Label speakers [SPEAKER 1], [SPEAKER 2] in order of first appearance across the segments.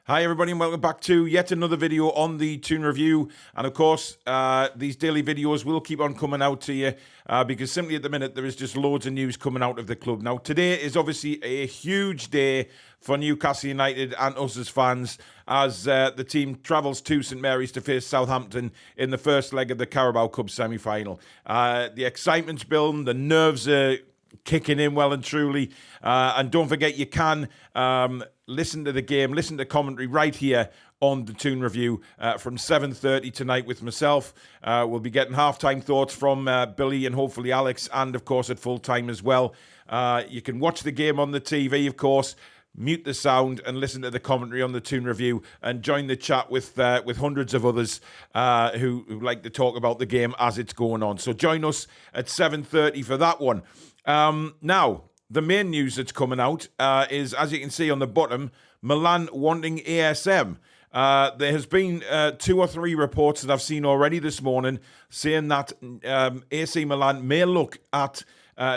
[SPEAKER 1] Hi everybody and welcome back to yet another video on the Toon Review. And of course, these daily videos will keep on coming out to you because simply at the minute there is just loads of news coming out of the club. Now today is obviously a huge day for Newcastle United and us as fans as the team travels to St Mary's to face Southampton in the first leg of the Carabao Cup semi-final. The excitement's building, the nerves are kicking in well and truly. And don't forget you can listen to the game, listen to commentary right here on the Toon Review from 7:30 tonight with myself. We'll be getting halftime thoughts from Billy and hopefully Alex, and of course at full time as well. You can watch the game on the TV, of course. Mute the sound and listen to the commentary on the Toon Review and join the chat with hundreds of others who like to talk about the game as it's going on. So join us at 7:30 for that one. Now, the main news that's coming out is, as you can see on the bottom, Milan wanting ASM. There has been 2 or 3 reports that I've seen already this morning saying that AC Milan may look at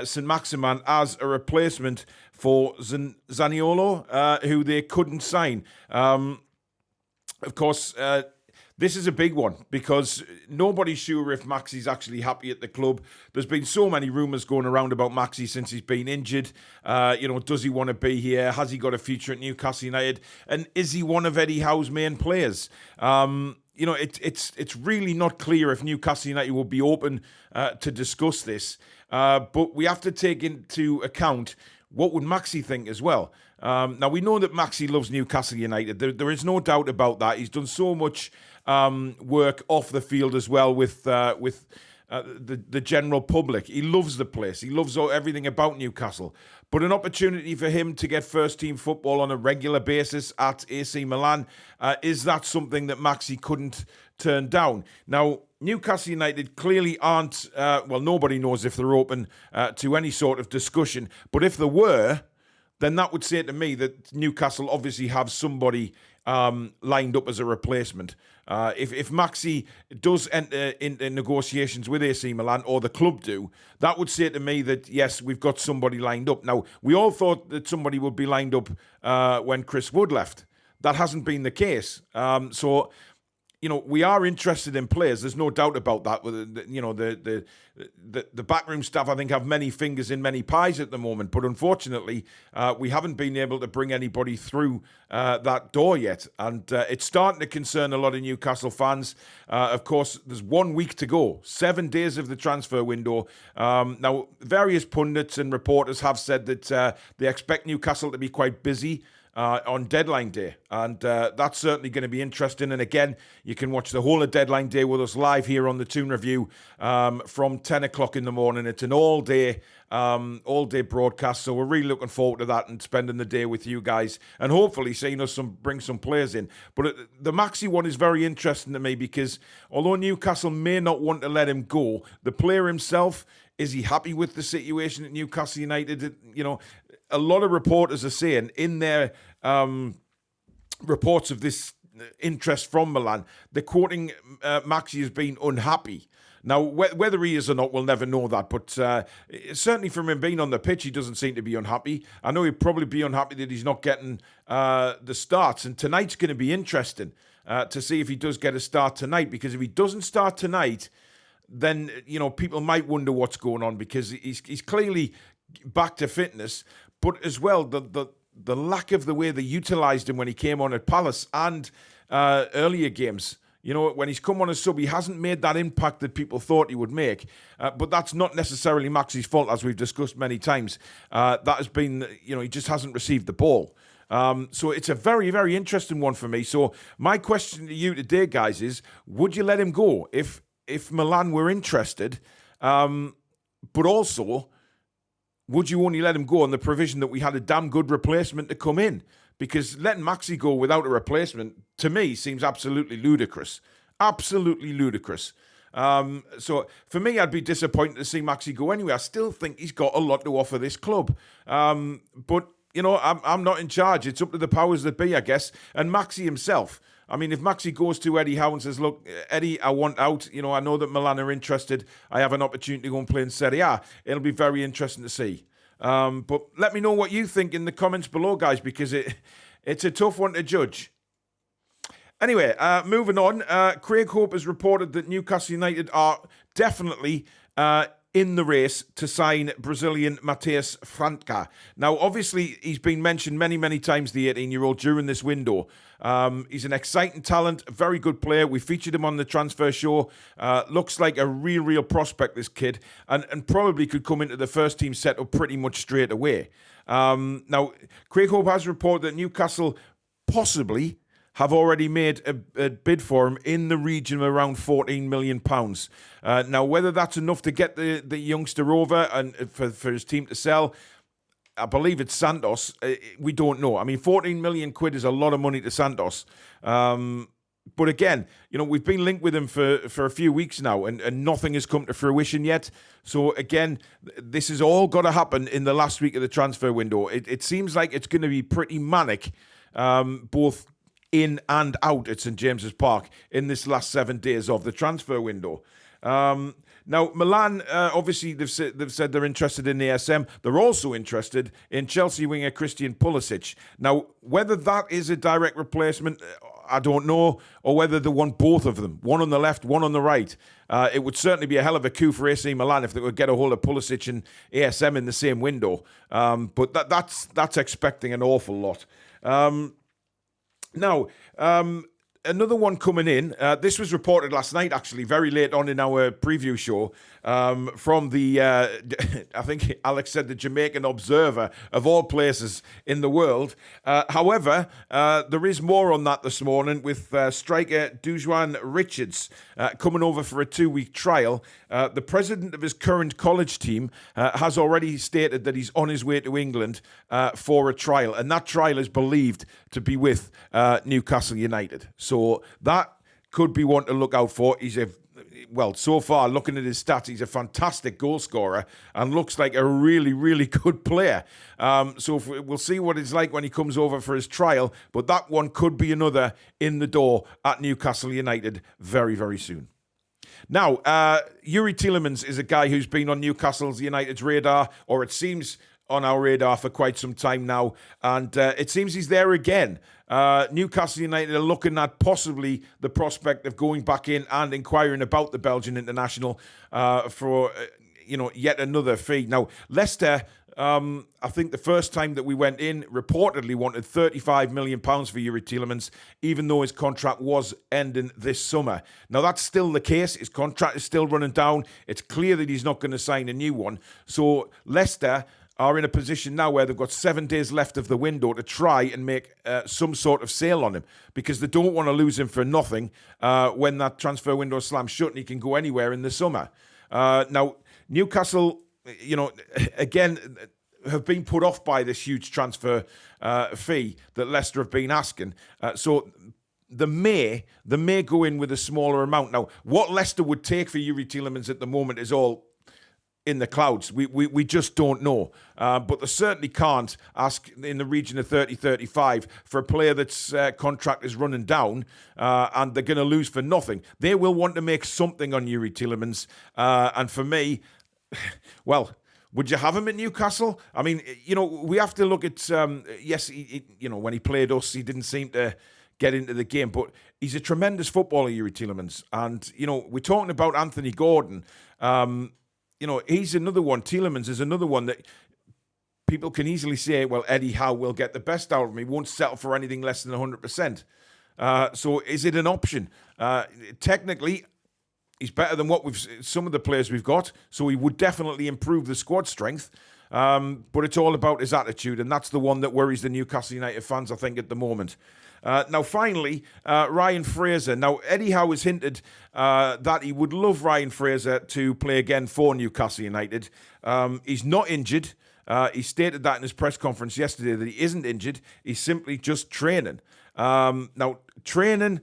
[SPEAKER 1] St Maximin as a replacement for Zaniolo, who they couldn't sign. Of course, this is a big one because nobody's sure if Maxi's actually happy at the club. There's been so many rumours going around about Maxi since he's been injured. Does he want to be here? Has he got a future at Newcastle United? And is he one of Eddie Howe's main players? It's really not clear if Newcastle United will be open to discuss this. But we have to take into account what would Maxi think as well. Now, we know that Maxi loves Newcastle United. There is no doubt about that. He's done so much work off the field as well with the general public. He loves the place. He loves everything about Newcastle. But an opportunity for him to get first-team football on a regular basis at AC Milan, is that something that Maxi couldn't turn down? Now, Newcastle United clearly aren't, nobody knows if they're open to any sort of discussion. But if there were, then that would say to me that Newcastle obviously have somebody lined up as a replacement. If Maxi does enter into negotiations with AC Milan, or the club do, that would say to me that, yes, we've got somebody lined up. Now, we all thought that somebody would be lined up when Chris Wood left. That hasn't been the case. We are interested in players. There's no doubt about that. The backroom staff, I think, have many fingers in many pies at the moment. But unfortunately, we haven't been able to bring anybody through that door yet. And it's starting to concern a lot of Newcastle fans. Of course, there's 1 week to go. 7 days of the transfer window. Now, various pundits and reporters have said that they expect Newcastle to be quite busy on deadline day, and that's certainly going to be interesting. And again, you can watch the whole of deadline day with us live here on the Toon Review from 10 o'clock in the morning. It's an all-day broadcast, so we're really looking forward to that and spending the day with you guys, and hopefully seeing us bring some players in. But the Maxi one is very interesting to me because although Newcastle may not want to let him go, the player himself, is he happy with the situation at Newcastle United? A lot of reporters are saying in their reports of this interest from Milan, they're quoting Maxi as being unhappy. Now, whether he is or not, we'll never know that. But certainly from him being on the pitch, he doesn't seem to be unhappy. I know he'd probably be unhappy that he's not getting the starts. And tonight's going to be interesting to see if he does get a start tonight. Because if he doesn't start tonight, then, people might wonder what's going on, because he's clearly back to fitness. But as well, the lack of the way they utilised him when he came on at Palace and earlier games. When he's come on as sub, he hasn't made that impact that people thought he would make. But that's not necessarily Maxi's fault, as we've discussed many times. That has been, he just hasn't received the ball. So it's a very, very interesting one for me. So my question to you today, guys, is would you let him go if Milan were interested? But also, would you only let him go on the provision that we had a damn good replacement to come in? Because letting Maxi go without a replacement, to me, seems absolutely ludicrous. Absolutely ludicrous. So for me, I'd be disappointed to see Maxi go anyway. I still think he's got a lot to offer this club. But, I'm not in charge. It's up to the powers that be, I guess. And Maxi himself. I mean, if Maxi goes to Eddie Howe and says, look, Eddie, I want out. I know that Milan are interested. I have an opportunity to go and play in Serie A. It'll be very interesting to see. But let me know what you think in the comments below, guys, because it's a tough one to judge. Anyway, moving on. Craig Hope has reported that Newcastle United are definitely in the race to sign Brazilian Matheus Franca. Now, obviously, he's been mentioned many, many times, the 18-year-old, during this window. He's an exciting talent, a very good player. We featured him on the transfer show. Looks like a real prospect, this kid, and probably could come into the first team setup pretty much straight away. Now, Craig Hope has reported that Newcastle possibly have already made a bid for him in the region of around £14 million. Now, whether that's enough to get the youngster over and for his team to sell, I believe it's Santos. We don't know. I mean, 14 million quid is a lot of money to Santos. But again, we've been linked with him for a few weeks now, and nothing has come to fruition yet. So again, this has all got to happen in the last week of the transfer window. It seems like it's going to be pretty manic, both in and out at St James's Park in this last 7 days of the transfer window. Now, Milan, obviously, they've said they're interested in ASM. They're also interested in Chelsea winger Christian Pulisic. Now, whether that is a direct replacement, I don't know, or whether they want both of them, one on the left, one on the right. It would certainly be a hell of a coup for AC Milan if they could get a hold of Pulisic and ASM in the same window. But that's expecting an awful lot. Now, another one coming in. This was reported last night, actually, very late on in our preview show, from the, I think Alex said, the Jamaican Observer, of all places in the world. However, there is more on that this morning with striker Dujuan Richards coming over for a 2-week trial. The president of his current college team has already stated that he's on his way to England for a trial, and that trial is believed to be with Newcastle United. So that could be one to look out for. So far, looking at his stats, he's a fantastic goal scorer and looks like a really good player. So we'll see what it's like when he comes over for his trial, but that one could be another in the door at Newcastle United very soon. Now, Youri Tielemans is a guy who's been on Newcastle United's radar, or it seems on our radar, for quite some time now, and it seems he's there again. Newcastle United are looking at possibly the prospect of going back in and inquiring about the Belgian international for yet another fee. Now, Leicester, I think the first time that we went in, reportedly wanted £35 million for Youri Tielemans, even though his contract was ending this summer. Now, that's still the case. His contract is still running down. It's clear that he's not going to sign a new one. So Leicester are in a position now where they've got 7 days left of the window to try and make some sort of sale on him, because they don't want to lose him for nothing when that transfer window slams shut and he can go anywhere in the summer. Now, Newcastle, again, have been put off by this huge transfer fee that Leicester have been asking. So they may go in with a smaller amount. Now, what Leicester would take for Youri Tielemans at the moment is all in the clouds. We just don't know. But they certainly can't ask in the region of 30-35 for a player that's contract is running down and they're going to lose for nothing. They will want to make something on Youri Tielemans. And for me, well, would you have him at Newcastle? I mean, we have to look at, yes, when he played us, he didn't seem to get into the game, but he's a tremendous footballer, Youri Tielemans. And, we're talking about Anthony Gordon. He's another one. Tielemans is another one that people can easily say, well, Eddie Howe will get the best out of him. He won't settle for anything less than 100%. So is it an option? Technically, he's better than some of the players we've got, so he would definitely improve the squad strength. But it's all about his attitude, and that's the one that worries the Newcastle United fans, I think, at the moment. Now, finally, Ryan Fraser. Now, Eddie Howe has hinted that he would love Ryan Fraser to play again for Newcastle United. He's not injured. He stated that in his press conference yesterday, that he isn't injured. He's simply just training. Now, training,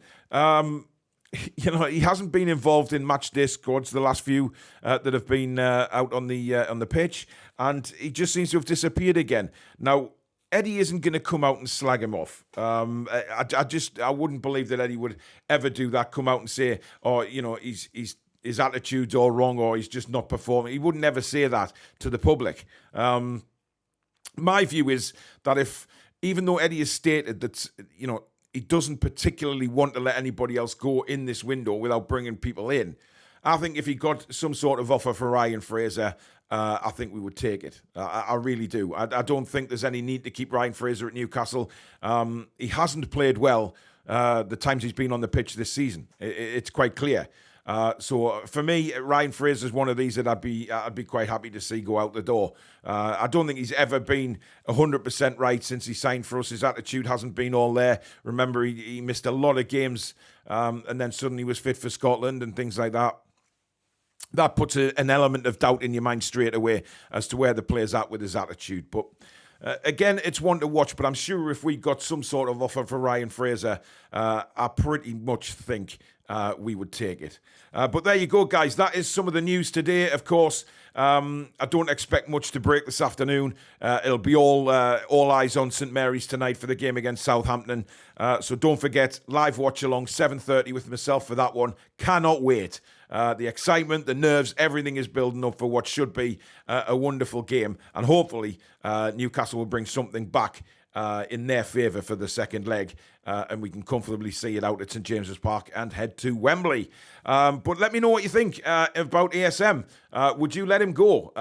[SPEAKER 1] he hasn't been involved in match day squads, the last few that have been out on the pitch, and he just seems to have disappeared again. Now, Eddie isn't going to come out and slag him off. I wouldn't believe that Eddie would ever do that. Come out and say, his attitude's all wrong, or he's just not performing. He wouldn't ever say that to the public. My view is that even though Eddie has stated that, he doesn't particularly want to let anybody else go in this window without bringing people in. I think if he got some sort of offer for Ryan Fraser, I think we would take it. I really do. I don't think there's any need to keep Ryan Fraser at Newcastle. He hasn't played well the times he's been on the pitch this season. It's quite clear. So for me, Ryan Fraser is one of these that I'd be quite happy to see go out the door. I don't think he's ever been 100% right since he signed for us. His attitude hasn't been all there. Remember, he missed a lot of games and then suddenly was fit for Scotland and things like that. That puts an element of doubt in your mind straight away as to where the player's at with his attitude. But again, it's one to watch, but I'm sure if we got some sort of offer for Ryan Fraser, I pretty much think we would take it. But there you go, guys. That is some of the news today. Of course, I don't expect much to break this afternoon. It'll be all eyes on St Mary's tonight for the game against Southampton. So don't forget, live watch along 7:30 with myself for that one. Cannot wait. The excitement, the nerves, everything is building up for what should be a wonderful game. And hopefully Newcastle will bring something back in their favour for the second leg. And we can comfortably see it out at St James's Park and head to Wembley. But let me know what you think about ASM. Would you let him go?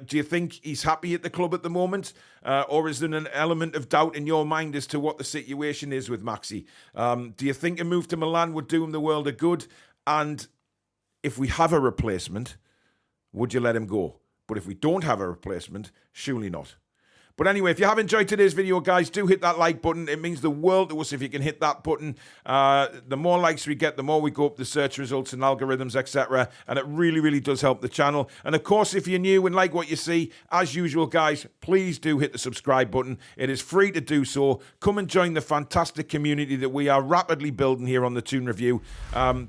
[SPEAKER 1] Do you think he's happy at the club at the moment? Or is there an element of doubt in your mind as to what the situation is with Maxi? Do you think a move to Milan would do him the world of good? And if we have a replacement, would you let him go? But if we don't have a replacement, surely not. But anyway, if you have enjoyed today's video, guys, do hit that like button. It means the world to us if you can hit that button. The more likes we get, the more we go up the search results and algorithms, etc. And it really, really does help the channel. And of course, if you're new and like what you see, as usual, guys, please do hit the subscribe button. It is free to do so. Come and join the fantastic community that we are rapidly building here on the Toon Review.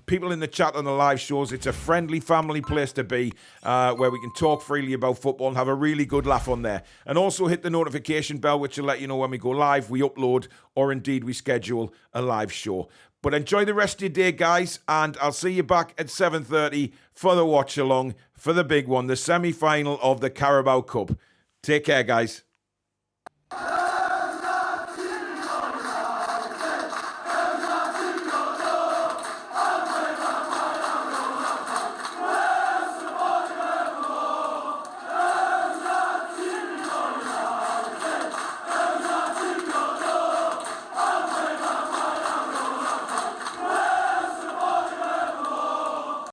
[SPEAKER 1] People in the chat on the live shows, it's a friendly family place to be where we can talk freely about football and have a really good laugh on there. And also hit the notification bell, which will let you know when we go live, we upload, or indeed we schedule a live show. But enjoy the rest of your day, guys, and I'll see you back at 7:30 for the watch along for the big one, the semi-final of the Carabao Cup. Take care, guys.